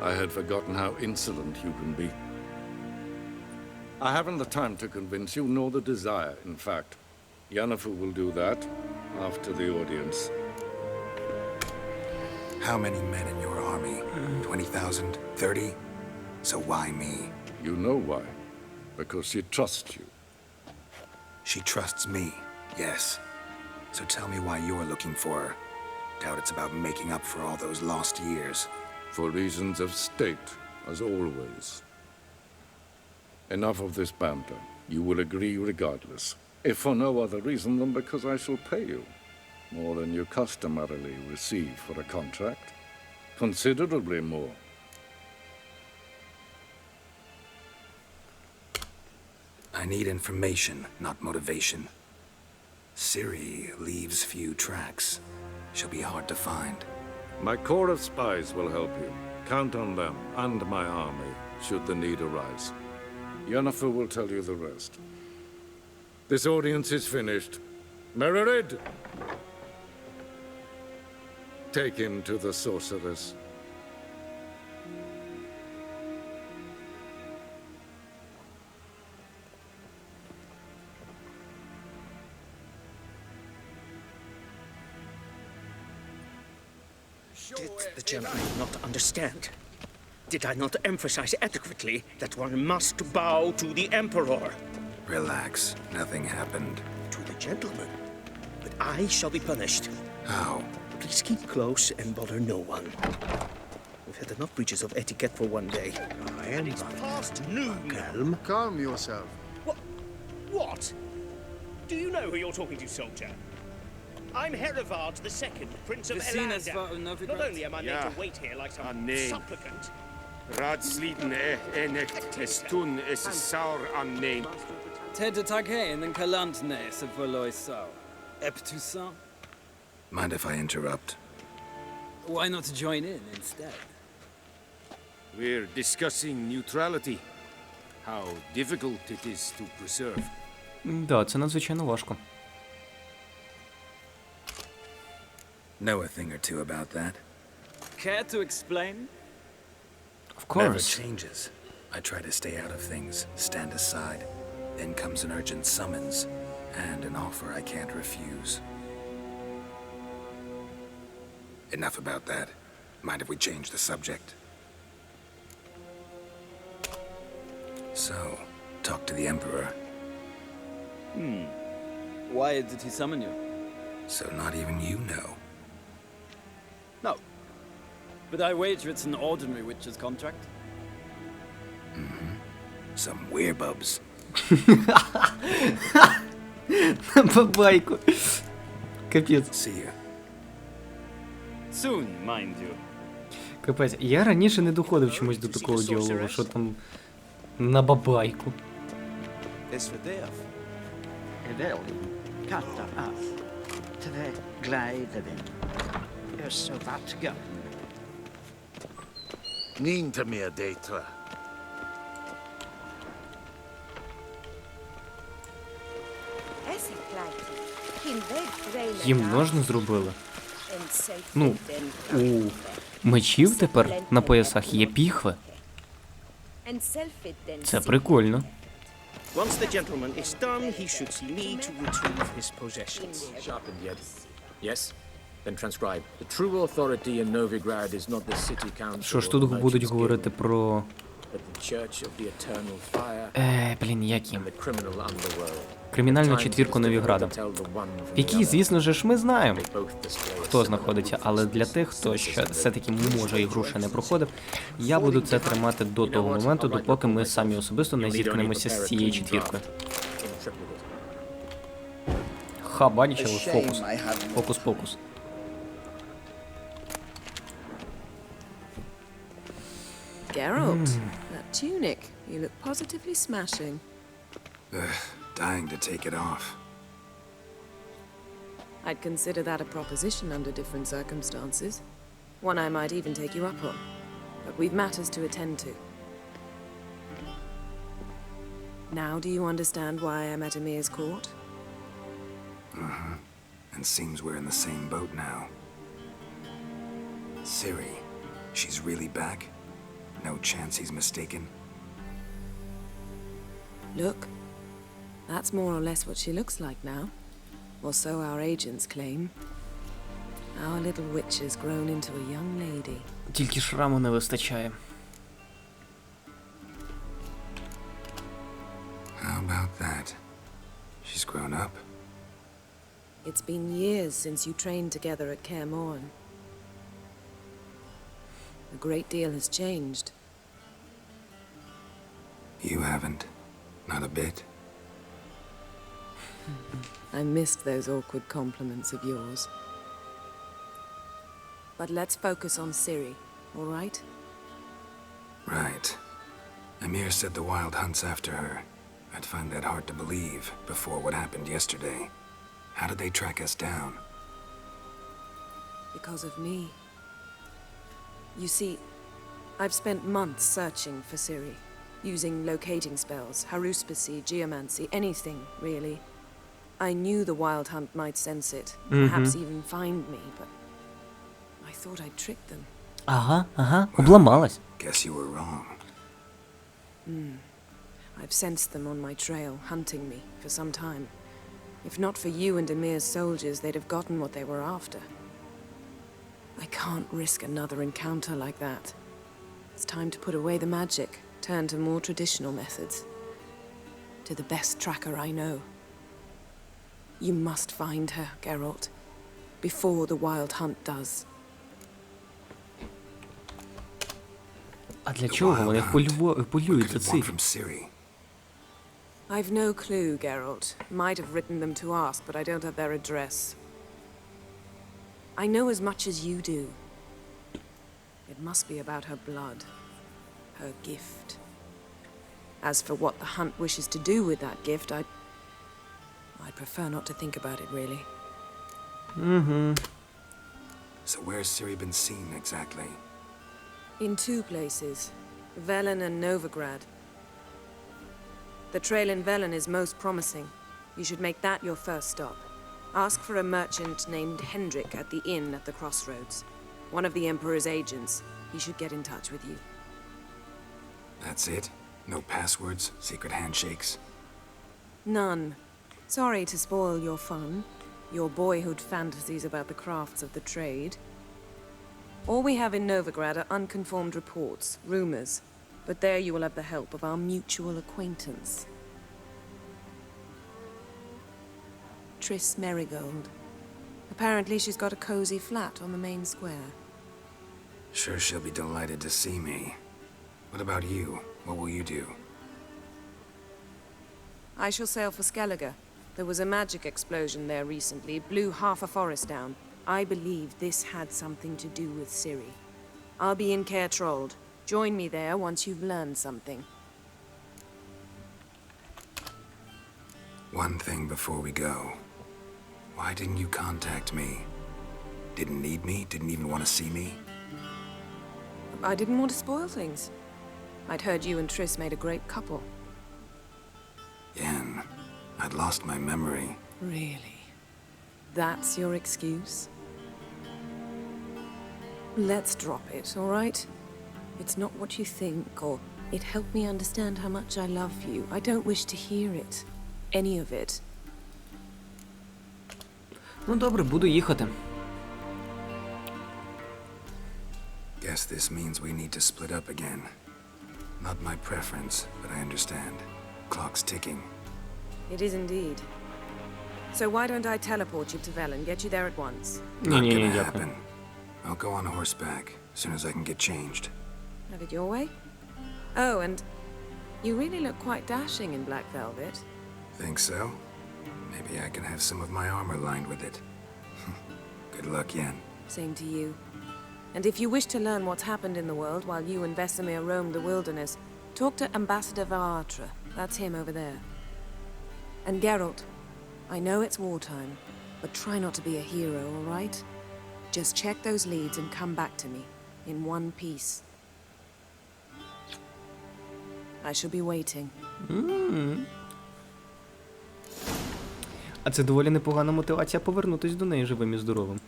I had forgotten how insolent you can be. I haven't the time to convince you, nor the desire, in fact. Yennefer will do that after the audience. How many men in your army? 20,000? 30? So why me? You know why. Because she trusts you. She trusts me, yes. So tell me why you're looking for her. Doubt it's about making up for all those lost years. For reasons of state, as always. Enough of this banter. You will agree regardless. If for no other reason than because I shall pay you. More than you customarily receive for a contract. Considerably more. I need information, not motivation. Ciri leaves few tracks. She'll be hard to find. My corps of spies will help you. Count on them and my army, should the need arise. Yennefer will tell you the rest. This audience is finished. Mererid! Take him to the sorceress. Did the gentleman not understand? Did I not emphasize adequately that one must bow to the Emperor? Relax. Nothing happened. To the gentleman. But I shall be punished. How? Please keep close and bother no one. We've had enough breaches of etiquette for one day. It's past noon. Calm. Calm yourself. What? Do you know who you're talking to, soldier? I'm Herivard II, Prince of Elander. Not only am I made to wait here like some supplicant. Radsliden enecht tun es saur an name. Ted Taghain and Kalantne se Voloisau. Eptusan? Mind if I interrupt? Why not join in instead? We're discussing neutrality. How difficult it is to preserve. Да, це надзвичайно важко. Know a thing or two about that. Care to explain? Of Never course. changes. I try to stay out of things, stand aside. Then comes an urgent summons, and an offer I can't refuse. Enough about that. Mind if we change the subject? So, talk to the Emperor. Why did he summon you? So not even you know. No. But I wager it's an ordinary witch's contract. Some werebubs. Бабайку. Капець. See you. Soon, mind you. Капець. Я раніше не доходив чомусь до такого діалогу, що там на бабайку. Vel katta af. Tve gleidevin. Så vatga. Ninta mer detra. Їм можна зробили? Ну, у мечів тепер на поясах є піхви. Це прикольно. Once the gentleman is done, he should see me to retrieve his possessions. Sharpened yet? Yes? Then transcribe. The true authority in Novigrad is not the city council. Що ж тут будуть говорити про... Блін, як їм? Кримінальну четвірку Новіграда. В якій, звісно ж, ми знаємо, хто знаходиться, але для тих, хто ще все-таки може ігру ще не проходив, я буду це тримати до того моменту, допоки ми самі особисто не зіткнемося з цією четвіркою. Ха, бачили? Фокус. Фокус-покус. Geralt, that tunic, you look positively smashing. Dying to take it off. I'd consider that a proposition under different circumstances. One I might even take you up on. But we've matters to attend to. Now do you understand why I'm at Emir's court? And seems we're in the same boat now. Ciri, she's really back? No chance he's mistaken? Look, that's more or less what she looks like now. Or so our agents claim. Our little witch has grown into a young lady. Тільки шраму не вистачає. How about that? She's grown up? It's been years since you trained together at Kaer Morhen. A great deal has changed. You haven't. Not a bit. I missed those awkward compliments of yours. But let's focus on Ciri, all right? Right. Emir said the Wild Hunt's after her. I'd find that hard to believe before what happened yesterday. How did they track us down? Because of me. You see, I've spent months searching for Ciri, using locating spells, haruspicy, geomancy, anything, really. I knew the Wild Hunt might sense it, perhaps even find me, but I thought I'd tricked them. Ага, обламалась. Guess you were wrong. I've sensed them on my trail, hunting me, for some time. If not for you and Emir's soldiers, they'd have gotten what they were after. I can't risk another encounter like that. It's time to put away the magic, turn to more traditional methods. To the best tracker I know. You must find her, Geralt, before the Wild Hunt does. А для чого вони полюють за Цирі? I've no clue, Geralt. Might have written them to ask, but I don't have their address. I know as much as you do. It must be about her blood. Her gift. As for what the Hunt wishes to do with that gift, I'd prefer not to think about it, really. So where's Ciri been seen, exactly? In two places. Velen and Novigrad. The trail in Velen is most promising. You should make that your first stop. Ask for a merchant named Hendrik at the inn at the crossroads. One of the Emperor's agents. He should get in touch with you. That's it? No passwords, secret handshakes? None. Sorry to spoil your fun, your boyhood fantasies about the crafts of the trade. All we have in Novigrad are unconformed reports, rumors. But there you will have the help of our mutual acquaintance. Triss Merigold. Apparently she's got a cozy flat on the main square. Sure she'll be delighted to see me. What about you? What will you do? I shall sail for Skellige. There was a magic explosion there recently, blew half a forest down. I believe this had something to do with Ciri. I'll be in Caer Trold. Join me there once you've learned something. One thing before we go. Why didn't you contact me? Didn't need me? Didn't even want to see me? I didn't want to spoil things. I'd heard you and Triss made a great couple. Yen, I'd lost my memory. Really? That's your excuse? Let's drop it, all right? It's not what you think, or it helped me understand how much I love you. I don't wish to hear it. Any of it. Ну добре, буду їхати. Guess this means we need to split up again. Not my preference, but I understand. Clock's ticking. It is indeed. So why don't I teleport you to Velen, get you there at once? Not gonna happen. I'll go on horseback as soon as I can get changed. Have it your way? Oh, and you really look quite dashing in black velvet. Think so? Maybe I can have some of my armor lined with it. Good luck, Yen. Same to you. And if you wish to learn what's happened in the world while you and Vesemir roamed the wilderness, talk to Ambassador Varatra. That's him over there. And Geralt, I know it's wartime, but try not to be a hero, all right? Just check those leads and come back to me, in one piece. I shall be waiting. А це доволі непогана мотивація повернутись до неї живим і здоровим.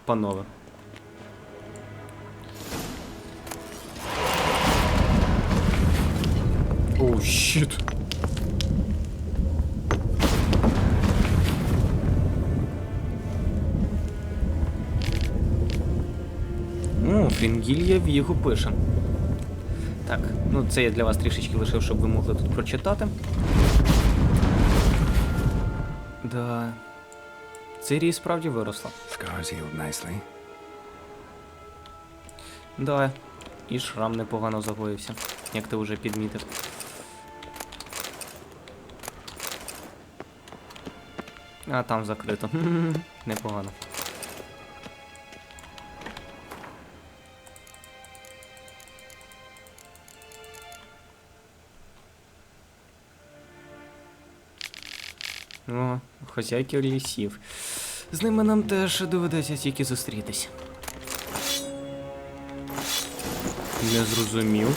Панове. Оу, щит. О, Фрінгілья Віго пише. Так, ну це я для вас трішечки лишив, щоб ви могли тут прочитати. Да. Цирі справді виросла. Scars healed nicely. Да. І шрам непогано загоївся, як ти вже підмітив. А там закрито. Непогано. О, хозяйки лісів. З ними нам теж доведеться тільки зустрітись. Не зрозумів.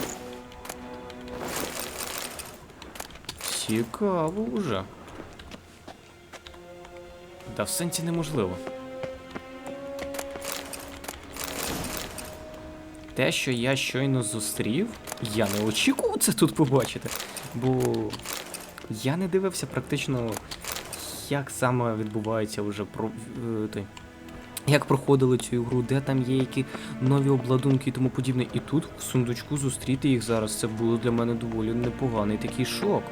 Цікаво вже. Та в сенсі неможливо. Те, що я щойно зустрів, я не очікував це тут побачити. Бо я не дивився практично, як саме відбувається вже як проходили цю ігру, де там є які нові обладунки і тому подібне. І тут в сундучку зустріти їх зараз, це було для мене доволі непоганий такий шок.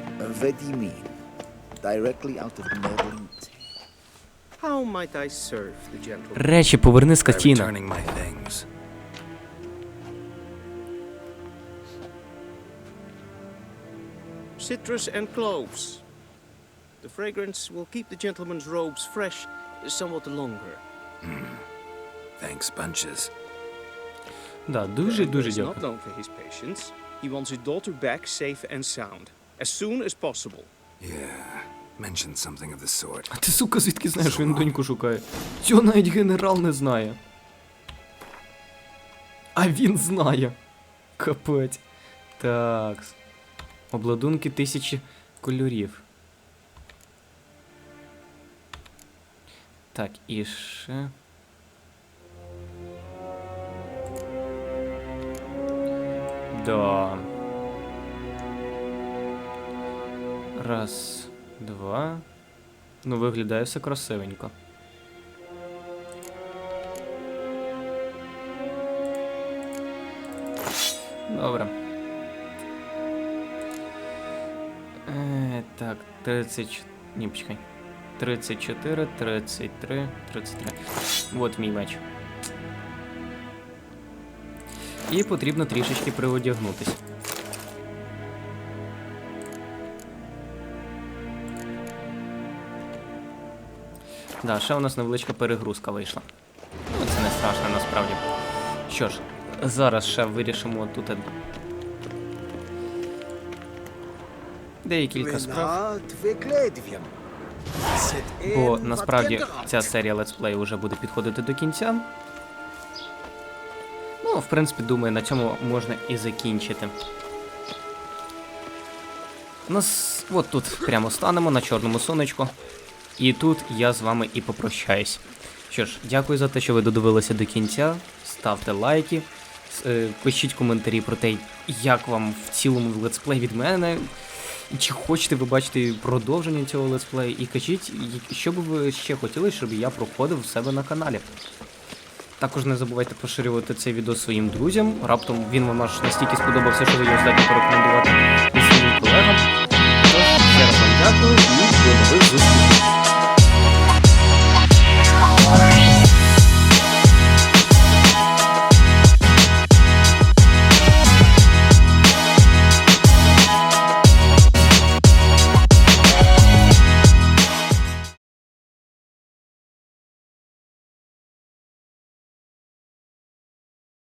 How might I serve the gentleman? Речі, поверни скотіна. Returning my things. Citrus and cloves. The fragrance will keep the gentleman's robes fresh somewhat longer. Thanks, bunches. Да, дуже He's дякую. not known for his patience. He wants his daughter back safe and sound, as soon as possible. Yeah, mentioned something of the sort. А ти, сука, звідки знаєш, що він доньку шукає? Цього навіть генерал не знає. А він знає. Капець. Так. Обладунки 1000 кольорів. Так, і ще... Да. Раз, два. Ну, виглядає все красивенько. Добре. Так, 30... Ні, почекай. 34, 33, 33. Вот мій меч. І потрібно трішечки приодягнутись. Да, ще у нас невеличка перегрузка вийшла. Ну, це не страшно насправді. Що ж, зараз ще вирішимо тут декілька справ. Бо насправді ця серія летсплею вже буде підходити до кінця. Ну, в принципі, думаю, на цьому можна і закінчити. У нас от тут прямо станемо на чорному сонечку. І тут я з вами і попрощаюсь. Що ж, дякую за те, що ви додивилися до кінця. Ставте лайки, пишіть коментарі про те, як вам в цілому летсплей від мене. Чи хочете ви бачити продовження цього летсплею, і кажіть, що би ви ще хотіли, щоб я проходив в себе на каналі. Також не забувайте поширювати цей відео своїм друзям, раптом він вам аж настільки сподобався, що ви його здатні порекомендувати і своїм колегам. Тож, ще раз вам дякую і до нових зустрічей.